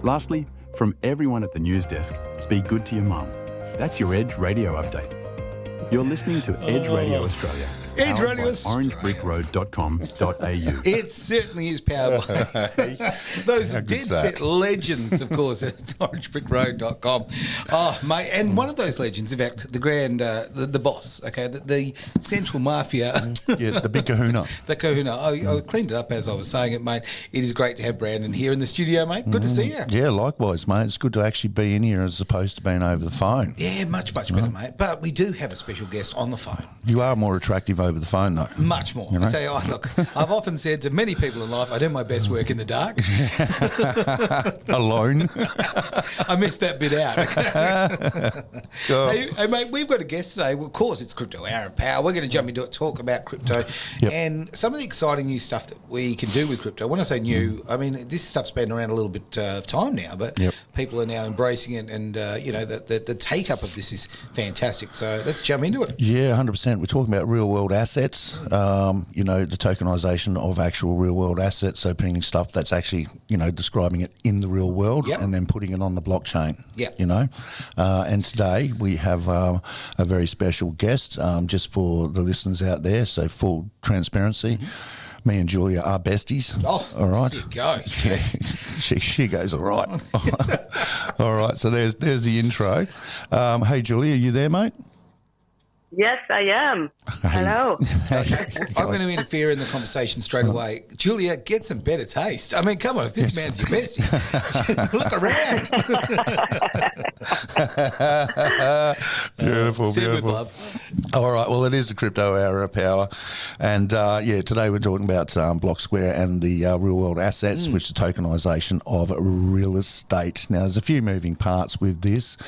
Lastly, from everyone at the news desk, be good to your mum. That's your Edge Radio update. You're listening to Edge Radio Australia. Edge Radio Australia. orangebrickroad.com.au. It certainly is powered by those dead set legends, of course, at orangebrickroad.com. Oh, mate, and one of those legends, in fact, the boss, okay, the central mafia. Yeah, the big kahuna. The kahuna. I cleaned it up as I was saying it, mate. It is great to have Brandon here in the studio, mate. Good to see you. Yeah, likewise, mate. It's good to actually be in here as opposed to being over the phone. Yeah, much better, mate. But we do have a special guest on the phone. You are more attractive over the phone, though. Much more. I tell you what, look, I've often said to many people in life, I do my best work in the dark. Alone. I missed that bit out. Hey, mate, we've got a guest today. Well, of course, it's Crypto Hour of Power. We're going to jump into it, talk about crypto and some of the exciting new stuff that we can do with crypto. When I say new, I mean, this stuff's been around a little bit of time now, but people are now embracing it, and, the take-up of this is fantastic. So let's jump into it. Yeah, 100%. We're talking about real-world assets, the tokenization of actual real-world assets, so putting stuff that's actually, describing it in the real world and then putting it on the blockchain, and today we have a very special guest, just for the listeners out there, so full transparency. Me and Julia are besties. Oh, all right. There you go. Yeah, she goes all right. All right, so there's the intro. Hey, Julia, are you there, mate? Yes, I am. Hello. Okay. I'm going to interfere in the conversation straight away. Julia, get some better taste. I mean, come on, if this man's your bestie, look around. Beautiful. With love. All right, well, it is the Crypto Hour of Power. And, today we're talking about Blocksquare and the real-world assets, which is the tokenization of real estate. Now, there's a few moving parts with this.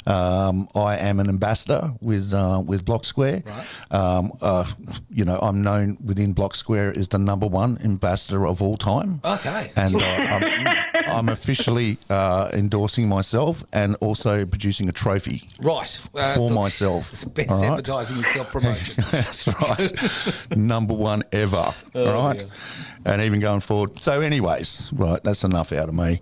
I am an ambassador with Blocksquare. Right. I'm known within Blocksquare as the number one ambassador of all time. Okay. And I'm officially endorsing myself and also producing a trophy. Right. For myself. It's best advertising and self-promotion. That's right. Number one ever. All right. Yeah. And even going forward. So anyways, right, that's enough out of me.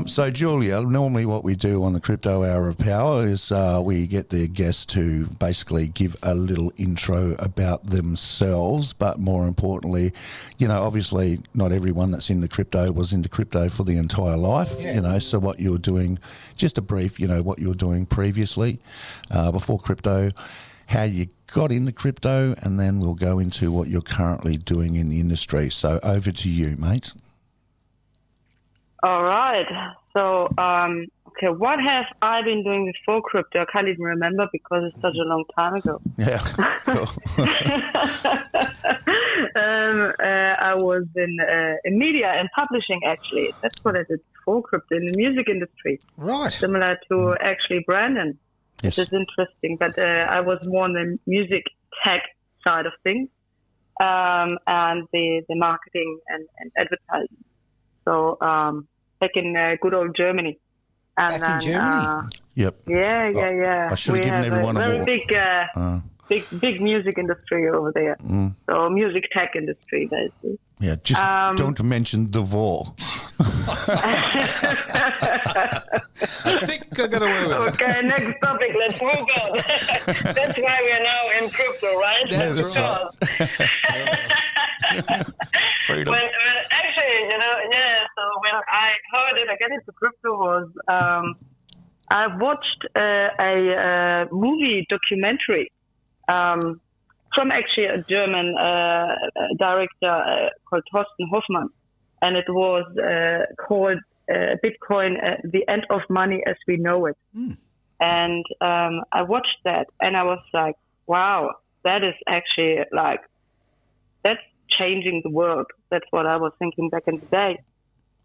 So Julia, normally what we do on the Crypto Hour of Power is we get the guests to basically give a little intro about themselves, but more importantly, obviously not everyone that's into crypto was into crypto for the entire life, so what you're doing, just a brief, what you're doing previously before crypto, how you got into crypto, and then we'll go into what you're currently doing in the industry. So over to you, mate. All right. So, what have I been doing before crypto? I can't even remember because it's such a long time ago. Yeah. Cool. I was in media and publishing, actually. That's what I did before crypto, in the music industry. Right. Similar to actually Brandon. Yes. Which is interesting, but I was more on the music tech side of things, and the marketing and advertising. So back in good old Germany. And back in Germany? Yep. Yeah. I should have given everyone a very big music industry over there. So music tech industry, basically. Yeah, just don't mention the war. I think I got away with it. Okay, next topic. Let's move on. That's why we are now in crypto, right? That's right. Freedom. When actually, so how did I get into crypto was I watched a movie documentary from actually a German director called Thorsten Hoffmann, and it was called Bitcoin, The End of Money as We Know It. And I watched that, and I was like, wow, that is actually that's changing the world. That's what I was thinking back in the day.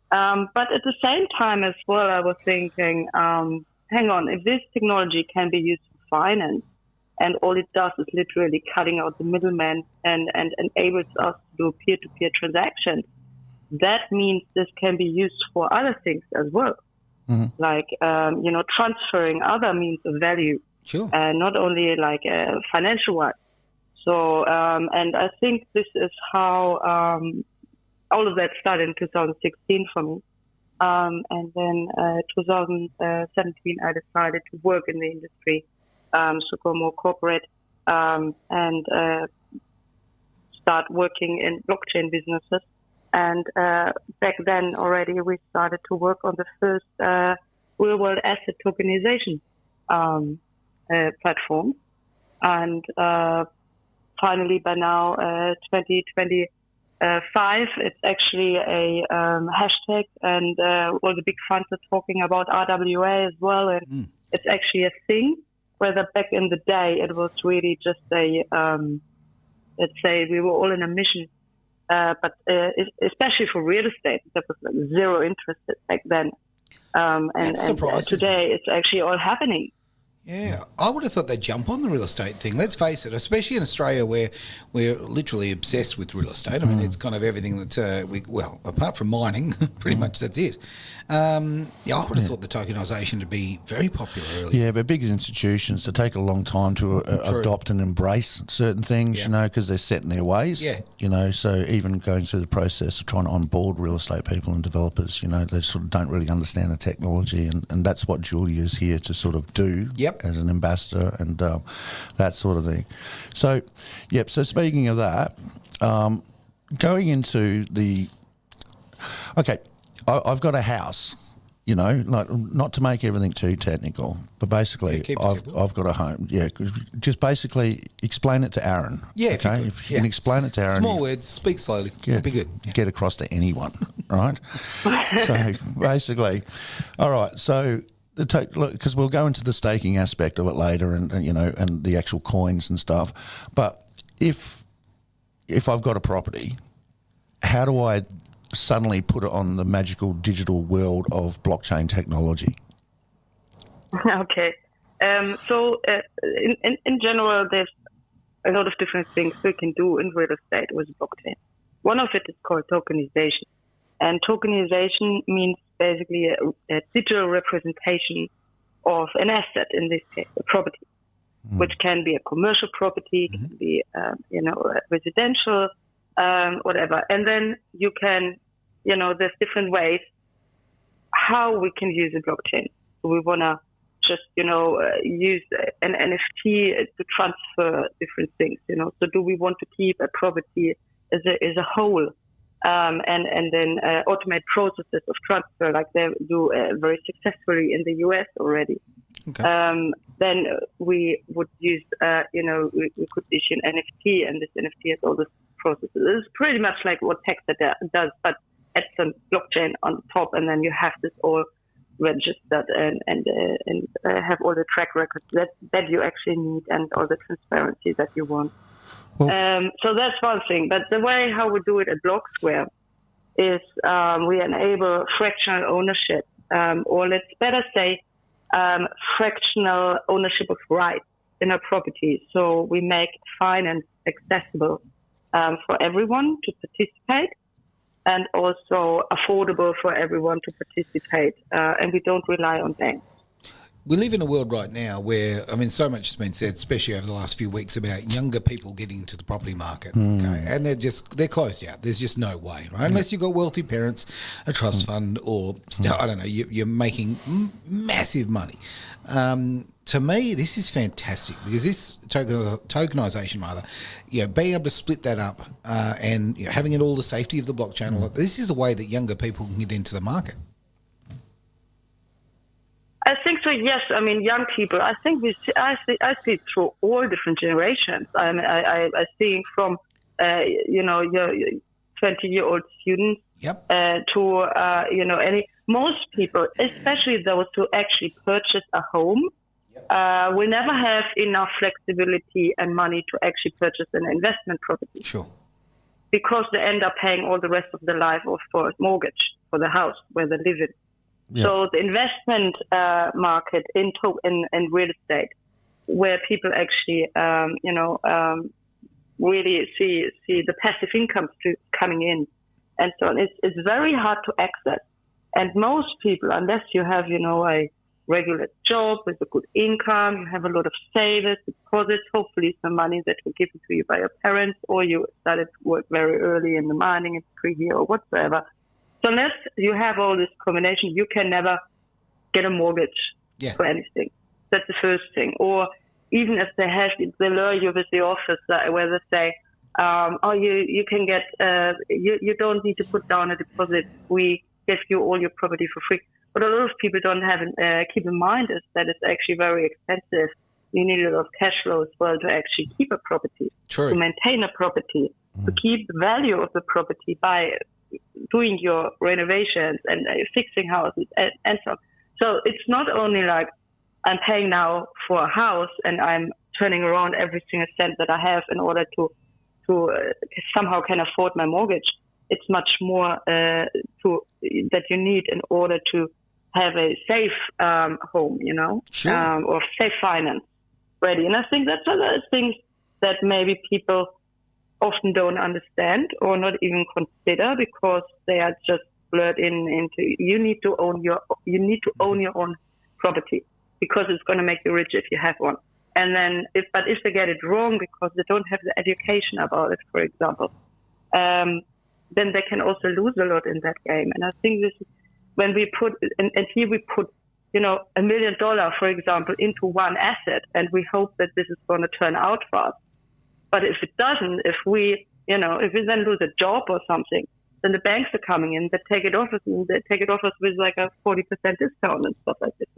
But at the same time as well, I was thinking, hang on, if this technology can be used for finance, and all it does is literally cutting out the middleman and enables us to do peer-to-peer transactions, that means this can be used for other things as well, like, transferring other means of value, not only financial-wise. So, and I think this is how all of that started in 2016 for me. And then 2017, I decided to work in the industry, so go more corporate, and start working in blockchain businesses. And back then already we started to work on the first real-world asset tokenization platform. And finally, by now, 2025, it's actually a hashtag, and all the big funds are talking about RWA as well. And it's actually a thing, whether back in the day it was really just a, let's say, we were all in a mission. But especially for real estate, there was like zero interest back then. And today it's actually all happening. Yeah, I would have thought they'd jump on the real estate thing. Let's face it, especially in Australia where we're literally obsessed with real estate. I mean, it's kind of everything that apart from mining, pretty much that's it. I would have thought the tokenisation to be very popular earlier. Yeah, but big institutions, they take a long time to adopt and embrace certain things, because they're set in their ways. Yeah. So even going through the process of trying to onboard real estate people and developers, they sort of don't really understand the technology, and that's what Julia's here to sort of do. Yep. As an ambassador and that sort of thing. So, so speaking of that, going into the... Okay, I've got a house, like not to make everything too technical, but basically I've got a home. Yeah, just basically explain it to Aaron. Yeah, okay? If you can explain it to Aaron. Small words, speak slowly. It'll be good. Get across to anyone, right? So basically, all right, so... because we'll go into the staking aspect of it later, and the actual coins and stuff. But if I've got a property, how do I suddenly put it on the magical digital world of blockchain technology? Okay, so in general, there's a lot of different things we can do in real estate with blockchain. One of it is called tokenization. And tokenization means basically a digital representation of an asset, in this case, a property, which can be a commercial property, can be, residential, whatever. And then you can, there's different ways how we can use a blockchain. So we want to just, use an NFT to transfer different things, So do we want to keep a property as a whole? And then automate processes of transfer like they do very successfully in the US already. Okay. Then we would use, we could issue an NFT, and this NFT has all these processes. It's pretty much like what Texas does, but add some blockchain on top, and then you have this all registered and have all the track records that you actually need and all the transparency that you want. So that's one thing. But the way how we do it at Blocksquare is we enable fractional ownership, or let's better say fractional ownership of rights in a property. So we make finance accessible for everyone to participate, and also affordable for everyone to participate. And we don't rely on banks. We live in a world right now where, so much has been said, especially over the last few weeks, about younger people getting into the property market, okay? And they're closed out. There's just no way, right? Unless you've got wealthy parents, a trust fund, or, I don't know, you're making massive money. To me, this is fantastic, because this tokenization, being able to split that up and having it all the safety of the blockchain, this is a way that younger people can get into the market. I think so. Yes, young people. I think I see it through all different generations. I see from your 20-year-old students to most people, especially those who actually purchase a home, will never have enough flexibility and money to actually purchase an investment property. Sure. Because they end up paying all the rest of their life for a mortgage for the house where they live in. Yeah. So the investment market in real estate, where people actually, really see the passive income coming in and so on, it's very hard to access. And most people, unless you have, a regular job with a good income, you have a lot of savings, deposits, hopefully some money that were given to you by your parents, or you started to work very early in the mining industry here or whatsoever, So unless you have all this combination, you can never get a mortgage for anything. That's the first thing. Or even if they lure you with the office where they say, you can get, you don't need to put down a deposit. We give you all your property for free. But a lot of people don't keep in mind is that it's actually very expensive. You need a lot of cash flow as well to actually keep a property, to maintain a property, to keep the value of the property by doing your renovations and fixing houses and so on. So it's not only like I'm paying now for a house and I'm turning around every single cent that I have in order to somehow can afford my mortgage. It's much more that you need in order to have a safe home, or safe finance ready. And I think that's other things that maybe people often don't understand or not even consider because they are just blurred into you need to own your own property because it's going to make you rich if you have one. And then if they get it wrong because they don't have the education about it, for example, then they can also lose a lot in that game. And I think this is when we put and here we put $1 million, for example, into one asset, and we hope that this is going to turn out for us. But if it doesn't, if we then lose a job or something, then the banks are coming in, they take it off us with like a 40% discount and stuff like this,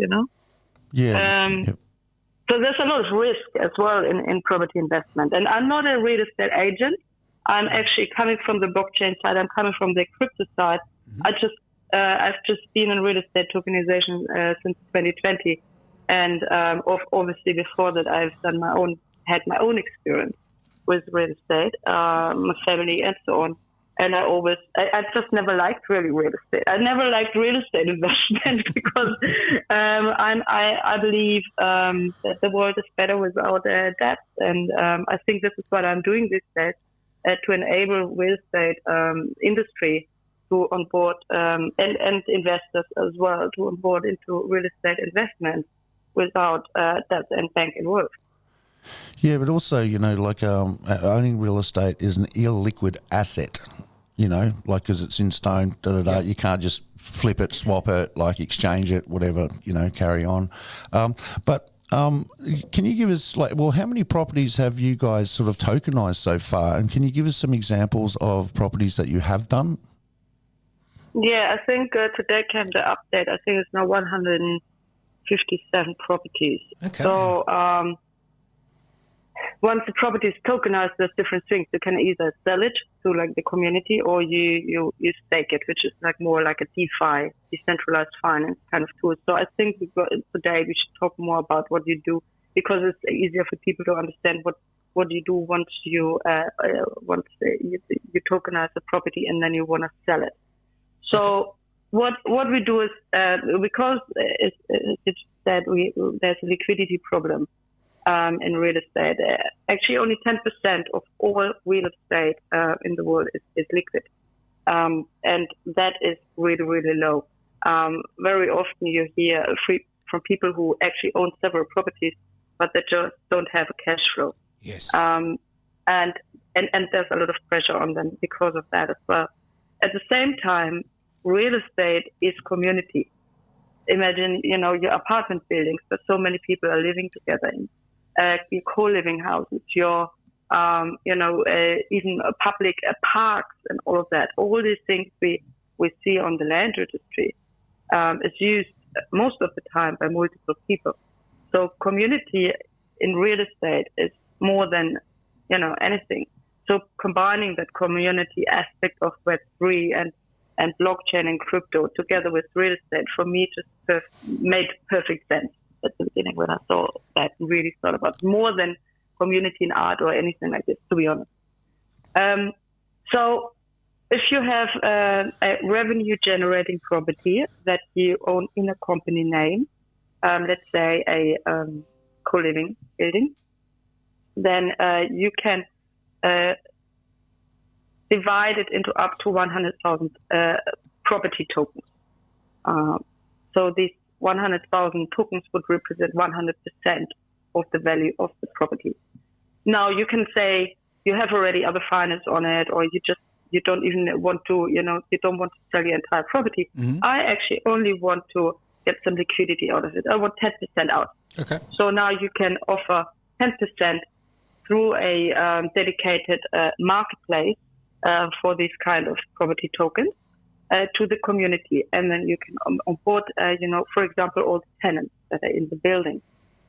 Yeah. So there's a lot of risk as well in property investment. And I'm not a real estate agent. I'm actually coming from the blockchain side. I'm coming from the crypto side. Mm-hmm. I've just been in real estate tokenization since 2020, and obviously before that I've had my own experience with real estate, my family and so on. And I just never liked really real estate. I never liked real estate investment because I believe that the world is better without debt, and I think this is what I'm doing these days to enable real estate industry to onboard and investors as well to onboard into real estate investment without debt and bank involved. Yeah, but also, owning real estate is an illiquid asset, because it's in stone, You can't just flip it, swap it, exchange it, whatever, carry on. But can you give us, how many properties have you guys sort of tokenized so far? And can you give us some examples of properties that you have done? Yeah, I think today came the update. I think it's now 157 properties. Okay. So once the property is tokenized, there's different things. You can either sell it to the community, or you stake it, which is more like a DeFi, decentralized finance kind of tool. So I think today we should talk more about what you do, because it's easier for people to understand what you do once you tokenize the property and then you want to sell it. So what we do is because it's that there's a liquidity problem in real estate. Actually, only 10% of all real estate in the world is liquid, and that is really, really low. Very often you hear from people who actually own several properties, but they just don't have a cash flow. Yes. And there's a lot of pressure on them because of that as well. At the same time, real estate is community. Imagine, your apartment buildings, but so many people are living together in your co-living houses, your, even public parks and all of that. All these things we see on the land registry is used most of the time by multiple people. So community in real estate is more than, anything. So combining that community aspect of Web3 and blockchain and crypto together with real estate, for me, just made perfect sense at the beginning when I saw that. Really thought about more than community in art or anything like this, to be honest. So if you have a revenue-generating property that you own in a company name, let's say a co-living building, then you can divide it into up to 100,000 property tokens. So these 100,000 tokens would represent 100% of the value of the property. Now you can say you have already other finance on it, or you you don't even want to, you don't want to sell your entire property. I actually only want to get some liquidity out of it. I want 10% out. Okay. So now you can offer 10% through a dedicated marketplace for these kind of property tokens to the community. And then you can onboard, for example, all the tenants that are in the building,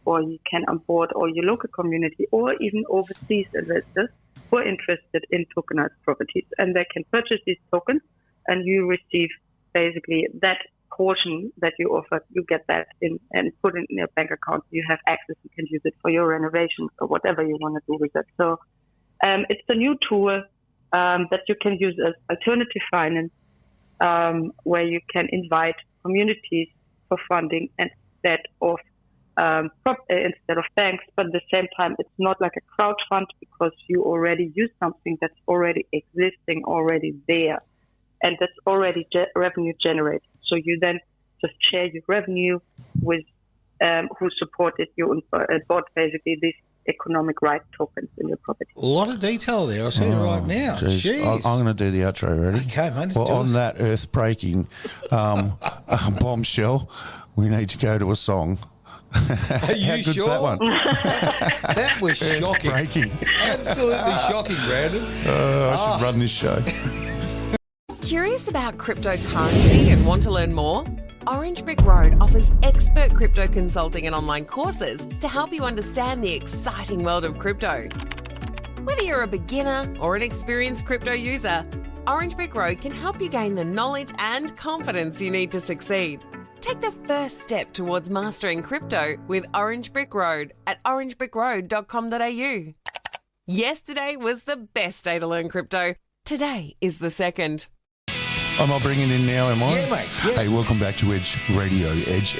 or you can onboard all your local community or even overseas investors who are interested in tokenized properties. And they can purchase these tokens, and you receive basically that portion that you offered, you get that in and put it in your bank account. You have access, you can use it for your renovations or whatever you want to do with it. So it's a new tool that you can use as alternative finance, where you can invite communities for funding instead of banks, but at the same time, it's not like a crowd fund because you already use something that's already existing, already there, and that's already revenue generated. So you then just share your revenue with who supported you and bought basically these economic right tokens in your property. A lot of detail there. I'll tell you right now. Jeez. I'm going to do the outro. Ready? Okay, mate. Well, on that earth-breaking bombshell, we need to go to a song. Are you How good's sure? that one? That was shocking. Breaking. Absolutely shocking, Brandon. I should run this show. Curious about cryptocurrency and want to learn more? Orange Brick Road offers expert crypto consulting and online courses to help you understand the exciting world of crypto. Whether you're a beginner or an experienced crypto user, Orange Brick Road can help you gain the knowledge and confidence you need to succeed. Take the first step towards mastering crypto with Orange Brick Road at orangebrickroad.com.au. Yesterday was the best day to learn crypto. Today is the second. Am I bringing in now, am I? Yeah, mate. Yeah. Hey, welcome back to Edge Radio. Edge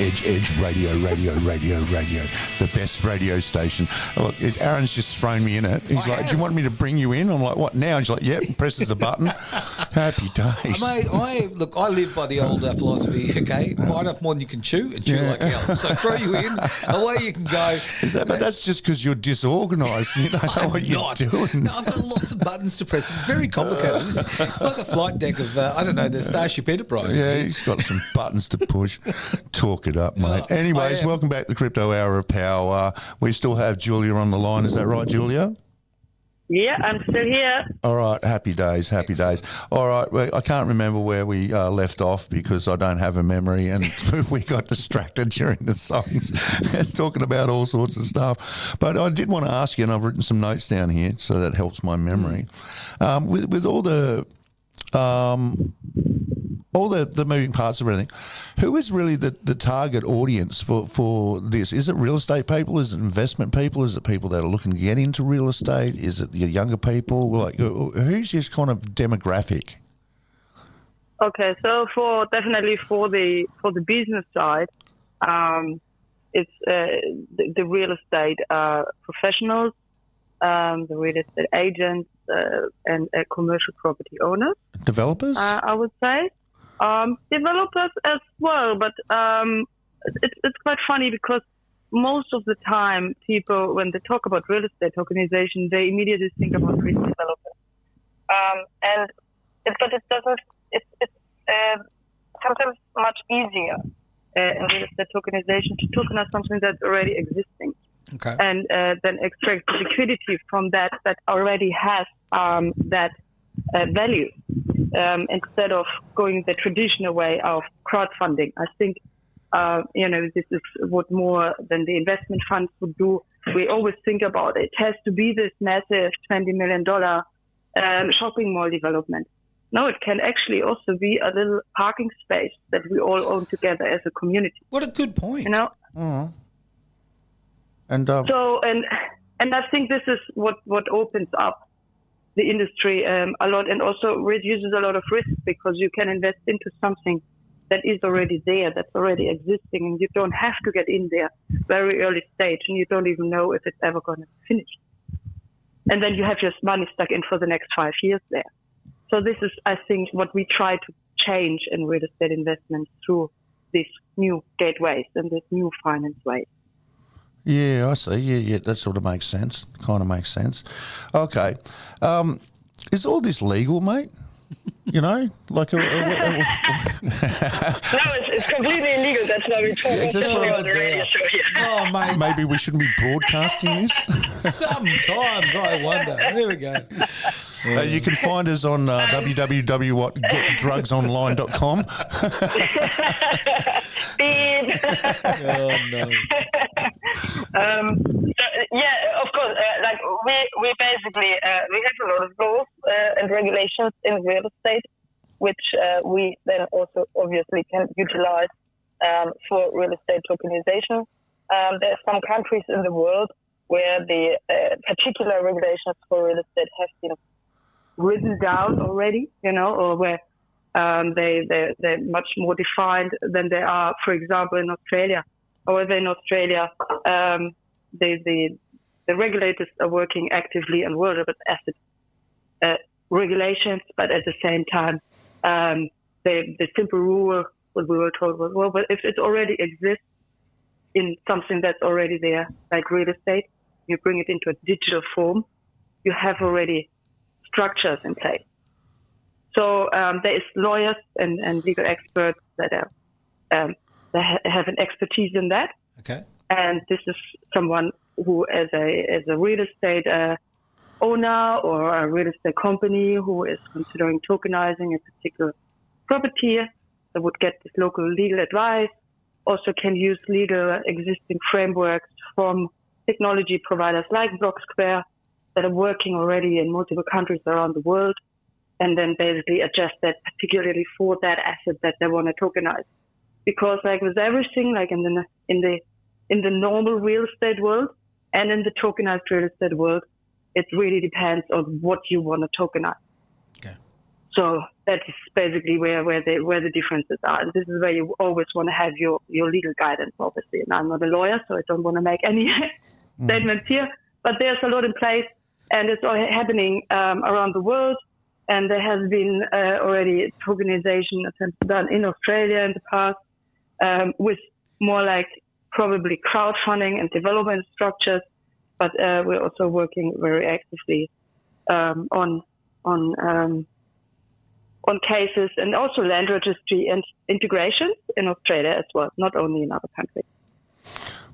Radio. The best radio station. Look, Aaron's just thrown me in it. He's like, do you want me to bring you in? I'm like, what now? He's like, yep, presses the button. Happy days. Mate, I live by the old philosophy, okay? Bite off more than you can chew and chew like hell. So throw you in, away you can go. But that's just because you're disorganised and you don't know what you're doing. No, I've got lots of buttons to press. It's very complicated. It's like the flight deck of, the Starship Enterprise. Yeah, he's got some buttons to push. Talk it up, mate. Anyways, welcome back to the Crypto Hour of Power. We still have Julia on the line. Is that right, Julia? Yeah, I'm still here. All right, happy days. All right, well, I can't remember where we left off because I don't have a memory and we got distracted during the songs. It's talking about all sorts of stuff. But I did want to ask you, and I've written some notes down here so that helps my memory. With all the moving parts of everything, who is really the target audience for this? Is it real estate people? Is it investment people? Is it people that are looking to get into real estate? Is it your younger people? Like, who's your kind of demographic? Okay, so definitely for the business side, it's the real estate professionals, the real estate agents, and commercial property owners. Developers? I would say. Developers as well, but it's quite funny because most of the time people, when they talk about real estate tokenization, they immediately think about real developers. But it doesn't, it's sometimes much easier in real estate tokenization to tokenize something that's already existing. Okay. And then extract liquidity from that already has that value, instead of going the traditional way of crowdfunding. I think, this is what more than the investment funds would do. We always think about it has to be this massive $20 million shopping mall development. No, it can actually also be a little parking space that we all own together as a community. What a good point. Mm-hmm. And I think this is what opens up the industry a lot, and also reduces a lot of risk because you can invest into something that is already there, that's already existing, and you don't have to get in there very early stage, and you don't even know if it's ever going to finish. And then you have your money stuck in for the next 5 years there. So this is, I think, what we try to change in real estate investment through these new gateways and this new finance ways. Yeah, I see. Yeah, that sort of makes sense. Kind of makes sense. Okay. Is all this legal, mate? You know, like No, it's completely illegal. That's why we talk just openly for on the radio show here. Oh, mate. maybe we shouldn't be broadcasting this. Sometimes I wonder. There we go. You can find us on www.getdrugsonline.com. Beep. Oh, no. Yeah, of course. Like we basically we have a lot of laws and regulations in real estate, which we then also obviously can utilize for real estate tokenization. There are some countries in the world where the particular regulations for real estate have been written down already, or where they're much more defined than they are, for example, in Australia. However, in Australia, the regulators are working actively on world of asset regulations, but at the same time, the simple rule, what we were told was, well, but if it already exists in something that's already there, like real estate, you bring it into a digital form, you have already structures in place. So there is lawyers and legal experts that have an expertise in that. Okay. And this is someone who, as a real estate owner or a real estate company who is considering tokenizing a particular property, that would get this local legal advice, also can use legal existing frameworks from technology providers like Blocksquare that are working already in multiple countries around the world, and then basically adjust that particularly for that asset that they want to tokenize. Because like with everything, like in the normal real estate world and in the tokenized real estate world, it really depends on what you want to tokenize. Okay. So that is basically where the differences are. And this is where you always want to have your legal guidance, obviously. And I'm not a lawyer, so I don't want to make any statements here. But there's a lot in place, and it's all happening around the world. And there has been already tokenization attempts done in Australia in the past, with more like probably crowdfunding and development structures. But we're also working very actively on cases and also land registry and integrations in Australia as well, not only in other countries.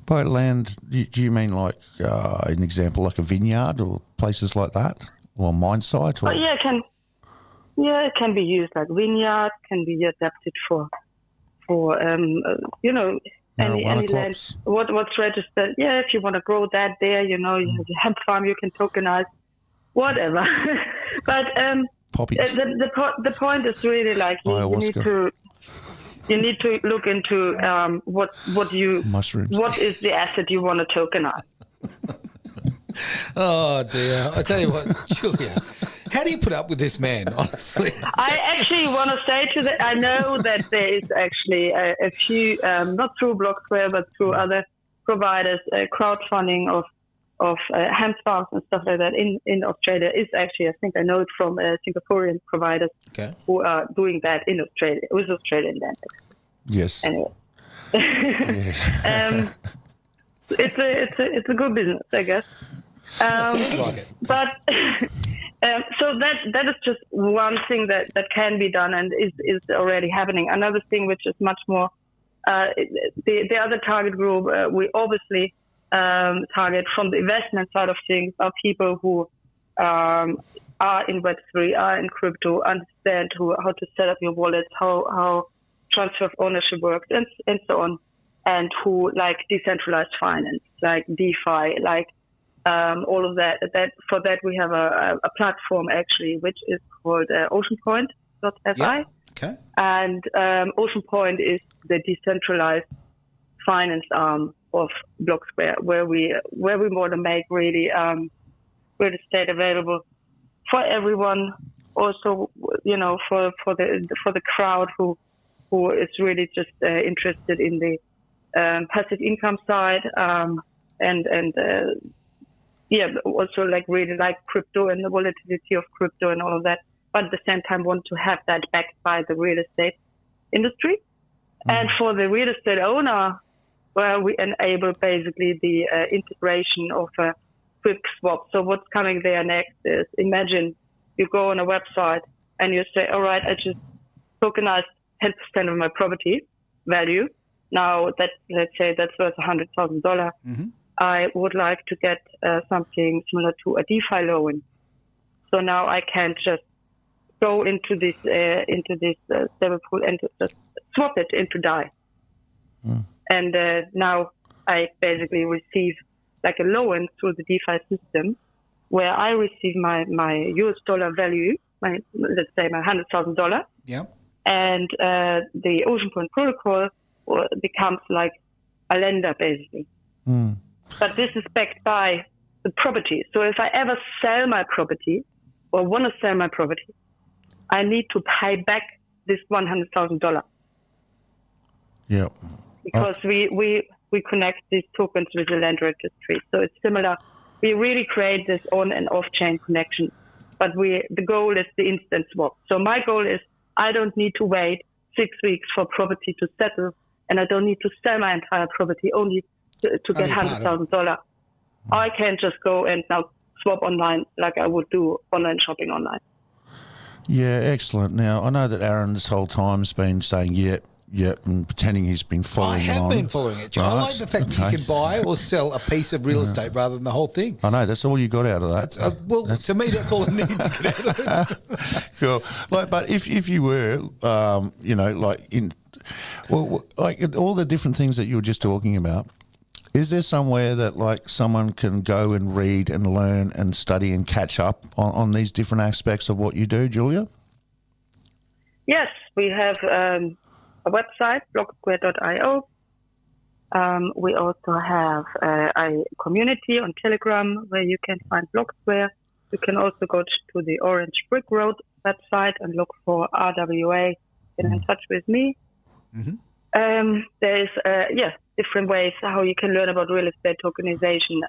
By land, do you mean like an example like a vineyard or places like that, or a mine site? Or? Yeah, it can be used like vineyard, can be adapted for any land. What's registered? Yeah, if you want to grow that there, you have a hemp farm, you can tokenize, whatever. But poppies. The point is really like you need to look into mushrooms. What is the asset you want to tokenize. Oh dear! I tell you what, Julia, how do you put up with this man? Honestly, I actually want to say I know that there is actually a few, not through Blocksquare, but through other providers, crowdfunding of hemp farms and stuff like that in Australia is actually, I think I know it from Singaporean providers who are doing that in Australia, with Australian land. Yes. Anyway. Yes. It's a good business, I guess. sounds like it. But so that is just one thing that can be done and is already happening. Another thing which is much more the other target group we obviously target from the investment side of things are people who are in Web3, are in crypto, understand how to set up your wallet, how transfer of ownership works, and so on, and who like decentralized finance, like DeFi, like all of that. For that we have a platform actually, which is called Oceanpoint.fi. Yeah. Okay. And Oceanpoint is the decentralized finance arm of Blocksquare, where we want to make really real estate available for everyone. Also, for the crowd who is really just interested in the passive income side, also like really like crypto and the volatility of crypto and all of that, but at the same time want to have that backed by the real estate industry. And for the real estate owner, where we enable basically the integration of a quick swap. So what's coming there next is, imagine you go on a website and you say, all right, I just tokenized 10% of my property value. Now that, let's say that's worth $100,000. I would like to get something similar to a DeFi loan. So now I can just go into this stable pool and just swap it into DAI. And now I basically receive like a loan through the DeFi system, where I receive my US dollar value, let's say my $100,000. Yeah. And the Oceanpoint protocol becomes like a lender, basically. But this is backed by the property. So if I ever sell my property or want to sell my property, I need to pay back this $100,000. Yeah. Because we connect these tokens with the land registry. So it's similar. We really create this on and off chain connection. But the goal is the instant swap. So my goal is I don't need to wait 6 weeks for property to settle, and I don't need to sell my entire property only to get $100,000. I can just go and now swap online like I would do online shopping online. Yeah, excellent. Now, I know that Aaron this whole time has been saying, yep, and pretending he's been following I have on. been following it, John. I like the fact that you can buy or sell a piece of real estate rather than the whole thing. I know, that's all you got out of that. To me, that's all I need to get out of it. Cool. But if you were, like all the different things that you were just talking about, is there somewhere that like someone can go and read and learn and study and catch up on these different aspects of what you do, Julia? Yes, we have a website, Blocksquare.io. We also have a community on Telegram where you can find Blocksquare. You can also go to the Orange Brick Road website and look for RWA. Get in touch with me. There is different ways how you can learn about real estate tokenization.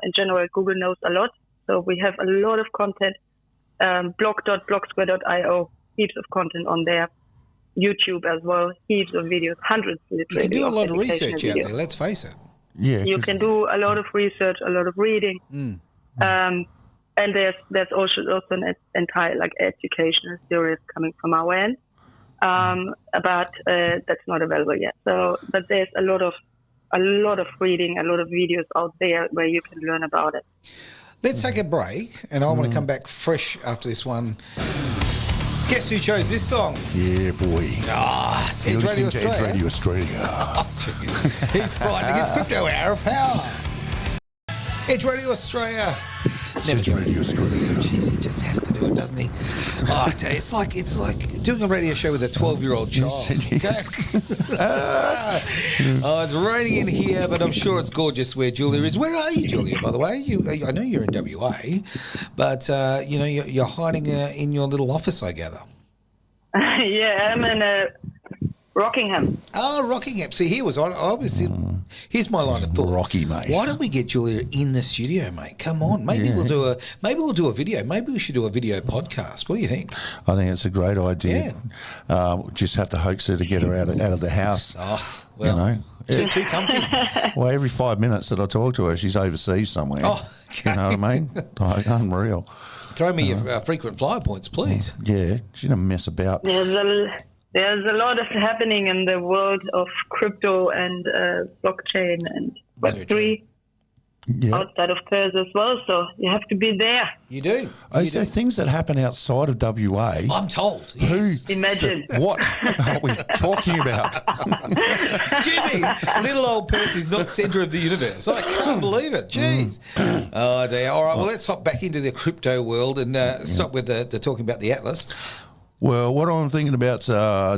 In general, Google knows a lot, so we have a lot of content. Blog.blocksquare.io, heaps of content on there. YouTube as well, heaps of videos, hundreds literally. You can do a lot of research out videos. there, let's face it. Yeah. You can do a lot of research, a lot of reading. And there's also an entire like educational series coming from our end. But that's not available yet. So, but there's a lot of reading, a lot of videos out there where you can learn about it. Let's take a break, and I want to come back fresh after this one. Guess who chose this song? Yeah, boy. It's Edge Radio Australia. Edge Radio Australia. Oh, jeez. He's fighting. It's Crypto Hour of Power. Edge Radio Australia. Edge Radio Australia. Jeez, he just has to do it, doesn't he? Oh, I tell you, it's like doing a radio show with a 12-year-old child. Yes. Oh, it's raining in here, but I'm sure it's gorgeous where Julia is. Where are you, Julia, by the way? I know you're in WA, but, you're hiding in your little office, I gather. Yeah, I'm in Rockingham. Oh, Rockingham. See, here's my line of thought. Rocky, mate. Why don't we get Julia in the studio, mate? Come on. Maybe we'll do a video. Maybe we should do a video podcast. What do you think? I think it's a great idea. Just have to hoax her to get her out of the house. Oh, well, too comfy. Well, every 5 minutes that I talk to her, she's overseas somewhere. Oh, okay. You know what I mean? Like, unreal. Throw me your frequent flyer points, please. Yeah, she doesn't mess about. There's a lot of happening in the world of crypto and blockchain and Web3 outside of Perth as well. So you have to be there. You do. Is there things that happen outside of WA? I'm told. Yes. Imagine. What are we talking about? Jimmy, little old Perth is not centre of the universe. I can't believe it. Jeez. Oh, dear. All right, well, let's hop back into the crypto world and stop with the talking about the Atlas. Well, what I'm thinking about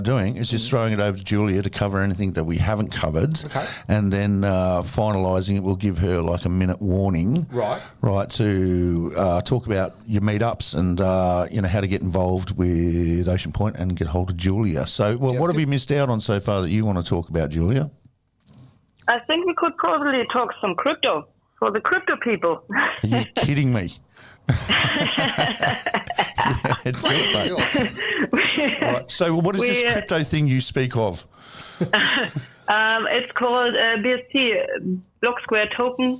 doing is just throwing it over to Julia to cover anything that we haven't covered. Okay. And then finalising it, we'll give her like a minute warning. Right, to talk about your meetups and, how to get involved with Ocean Point and get hold of Julia. So, what have we missed out on so far that you want to talk about, Julia? I think we could probably talk some crypto for the crypto people. Are you kidding me? Right. So what is this crypto thing you speak of? It's called BST, Blocksquare token.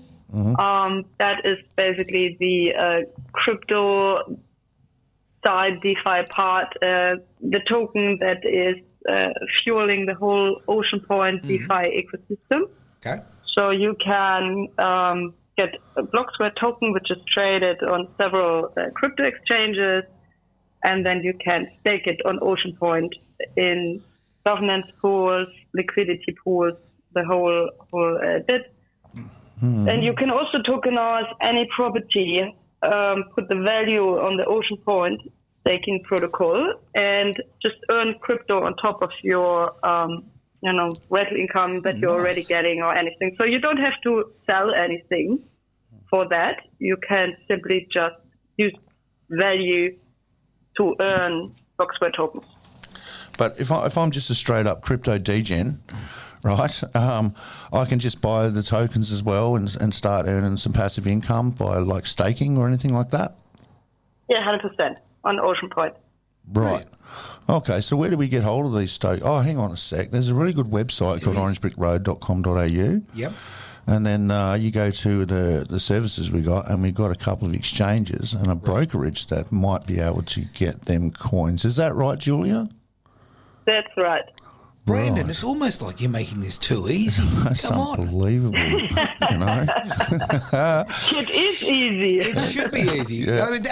That is basically the crypto side DeFi part, the token that is fueling the whole Oceanpoint DeFi ecosystem. Okay. So you can get a Blocksquare token, which is traded on several crypto exchanges, and then you can stake it on Oceanpoint in governance pools, liquidity pools, the whole bit. And you can also tokenize any property, put the value on the Oceanpoint staking protocol, and just earn crypto on top of your rental income that you're already getting or anything. So you don't have to sell anything for that. You can simply just use value to earn Blocksquare tokens. But if I'm just a straight up crypto degen, right, I can just buy the tokens as well and start earning some passive income by like staking or anything like that? Yeah, 100% on Oceanpoint. Right. Okay, so where do we get hold of these tokens? Oh, hang on a sec. There's a really good website called orangebrickroad.com.au. Yep. And then you go to the services we got, and we've got a couple of exchanges and a brokerage that might be able to get them coins. Is that right, Julia? That's right. Brandon, Right. it's almost like you're making this too easy. That's Come on. unbelievable. It is easy. It should be easy. I mean,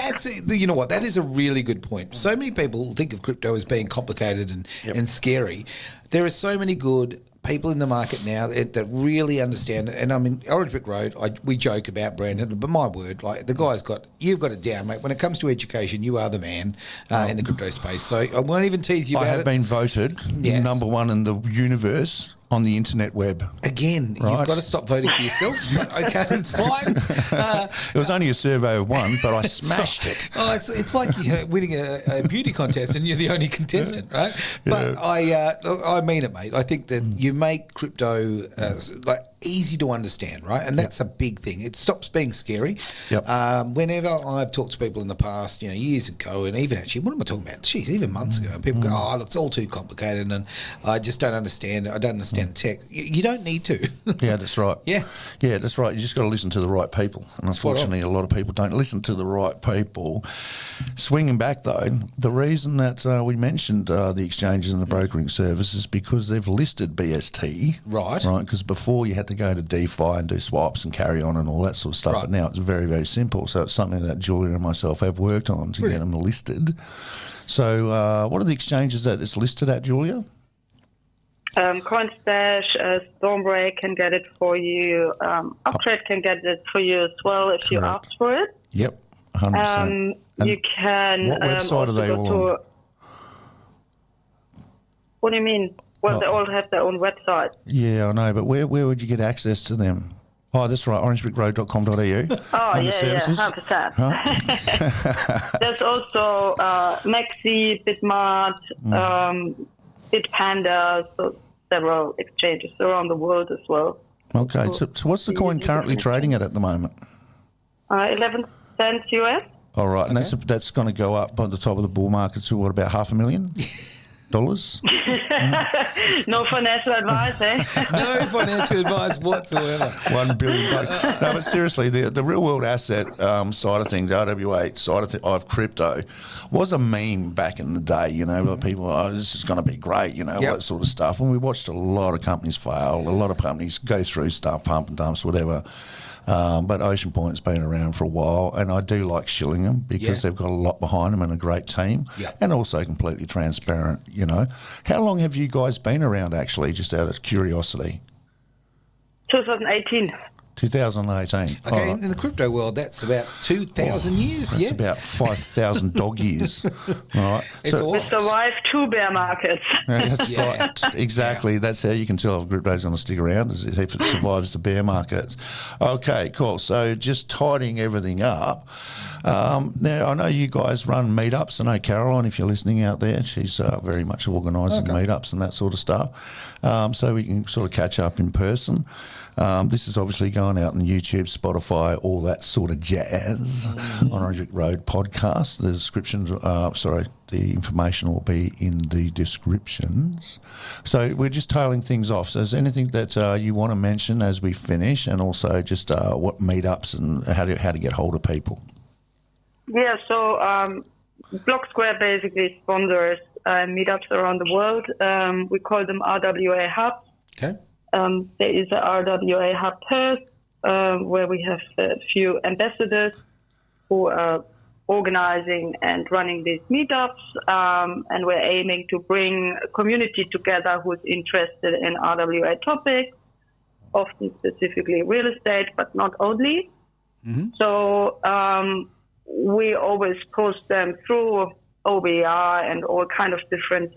you know what? That is a really good point. So many people think of crypto as being complicated and scary. There are so many good people in the market now that really understand it. And I mean, Orange Brick Road, we joke about Brandon, but my word, like the guy's you've got it down, mate. When it comes to education, you are the man in the crypto space. So I won't even tease you I about have it. been voted number one in the universe on the internet web. Again, Right. you've got to stop voting for yourself. Okay, it's fine. It was only a survey of one, but I smashed it. Oh, it's like winning a beauty contest and you're the only contestant, right? But I mean it, mate. I think that you make crypto easy to understand, right? And that's a big thing. It stops being scary. Yep. Whenever I've talked to people in the past, years ago, and even actually, what am I talking about? Jeez, even months ago, and people go, "Oh, look, it's all too complicated, and I just don't understand. I don't understand the tech." You don't need to. Yeah, that's right. Yeah, that's right. You just got to listen to the right people. And unfortunately, a lot of people don't listen to the right people. Swinging back, though, the reason that we mentioned the exchanges and the brokering service is because they've listed BST. Right. Right, because before you had to go to DeFi and do swaps and carry on and all that sort of stuff. Right. But now it's very, very simple. So it's something that Julia and myself have worked on to get them listed. So what are the exchanges that it's listed at, Julia? Coinstash, Stormbreak can get it for you. Uptrade can get it for you as well if you Correct. ask for it. Yep, 100%. You can. What website are they all on? What do you mean? Well, they all have their own website. Yeah, I know, but where would you get access to them? Oh, that's right, orangebrickroad.com.au. Oh, yeah, 100%. There's also Maxi, Bitmart, Bitpanda, so several exchanges around the world as well. Okay, so what's the coin currently trading at the moment? 11 cents US. All right, and that's going to go up by the top of the bull market to what, about $500,000? No financial advice, eh? no financial advice whatsoever. $1 billion. No, but seriously, the real world asset side of things, RWA side of crypto, was a meme back in the day. Where people, this is going to be great, that sort of stuff. And we watched a lot of companies fail, a lot of companies go through stuff, pump and dumps, whatever. But Oceanpoint's been around for a while, and I do like Shillingham because they've got a lot behind them and a great team, and also completely transparent. How long have you guys been around? Actually, just out of curiosity. 2018. 2018. Okay, in the crypto world, that's about 2,000 years. That's about 5,000 dog years. All right. We survived 2 bear markets. That's right. Exactly. That's how you can tell if crypto's going to stick around, is if it survives the bear markets. Okay, cool. So just tidying everything up. Now, I know you guys run meetups. I know Caroline, if you're listening out there, she's very much organising meetups and that sort of stuff. So we can sort of catch up in person. This is obviously going out on YouTube, Spotify, all that sort of jazz on Orange Brick Road podcast. The descriptions, the information will be in the descriptions. So we're just tailing things off. So is there anything that you want to mention as we finish, and also just what meetups and how to get hold of people? Yeah, so Blocksquare basically sponsors meetups around the world. We call them RWA hubs. Okay. There is a RWA hub Perth, where we have a few ambassadors who are organizing and running these meetups, and we're aiming to bring a community together who's interested in RWA topics, often specifically real estate, but not only. Mm-hmm. So we always post them through OBR and all kind of different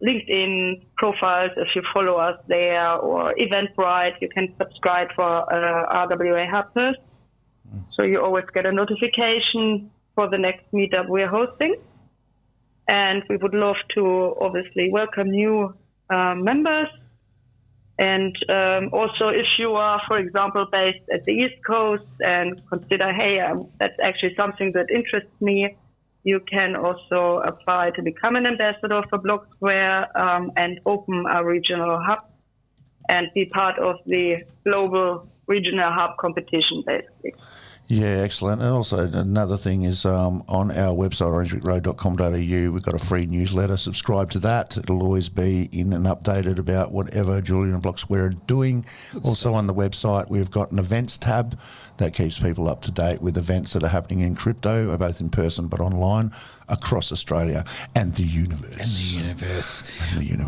LinkedIn profiles. If you follow us there, or Eventbrite, you can subscribe for RWA Hub. So you always get a notification for the next meetup we're hosting. And we would love to obviously welcome new members. And also, if you are, for example, based at the East Coast and consider, hey, that's actually something that interests me, you can also apply to become an ambassador for Blocksquare and open a regional hub and be part of the global regional hub competition, basically. Yeah, excellent. And also another thing is on our website, orangebrickroad.com.au, we've got a free newsletter. Subscribe to that. It'll always be in and updated about whatever Julia and Blocksquare are doing. Also on the website, we've got an events tab that keeps people up to date with events that are happening in crypto, both in person but online, across Australia and the universe.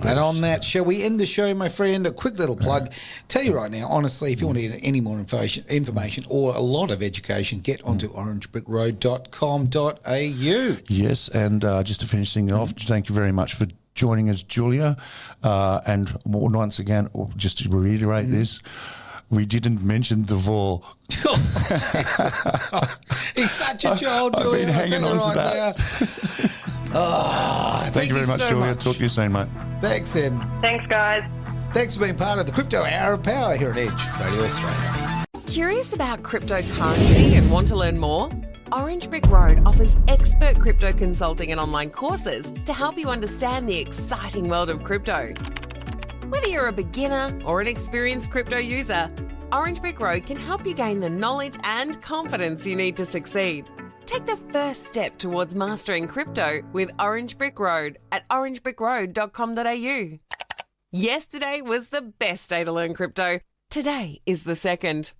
And on that, shall we end the show, my friend? A quick little plug. Tell you right now, honestly, if you want to get any more information or a lot of education, get onto orangebrickroad.com.au. Yes, and just to finish things off, thank you very much for joining us, Julia. And once again, just to reiterate this, we didn't mention the vol. He's such a child, I've Julia. been hanging on to that. Thank you very much, so Julia. much. Talk to you soon, mate. Thanks, Ed. Thanks, guys. Thanks for being part of the Crypto Hour of Power here on Edge Radio Australia. Curious about cryptocurrency and want to learn more? Orange Brick Road offers expert crypto consulting and online courses to help you understand the exciting world of crypto. Whether you're a beginner or an experienced crypto user, Orange Brick Road can help you gain the knowledge and confidence you need to succeed. Take the first step towards mastering crypto with Orange Brick Road at orangebrickroad.com.au. Yesterday was the best day to learn crypto. Today is the second.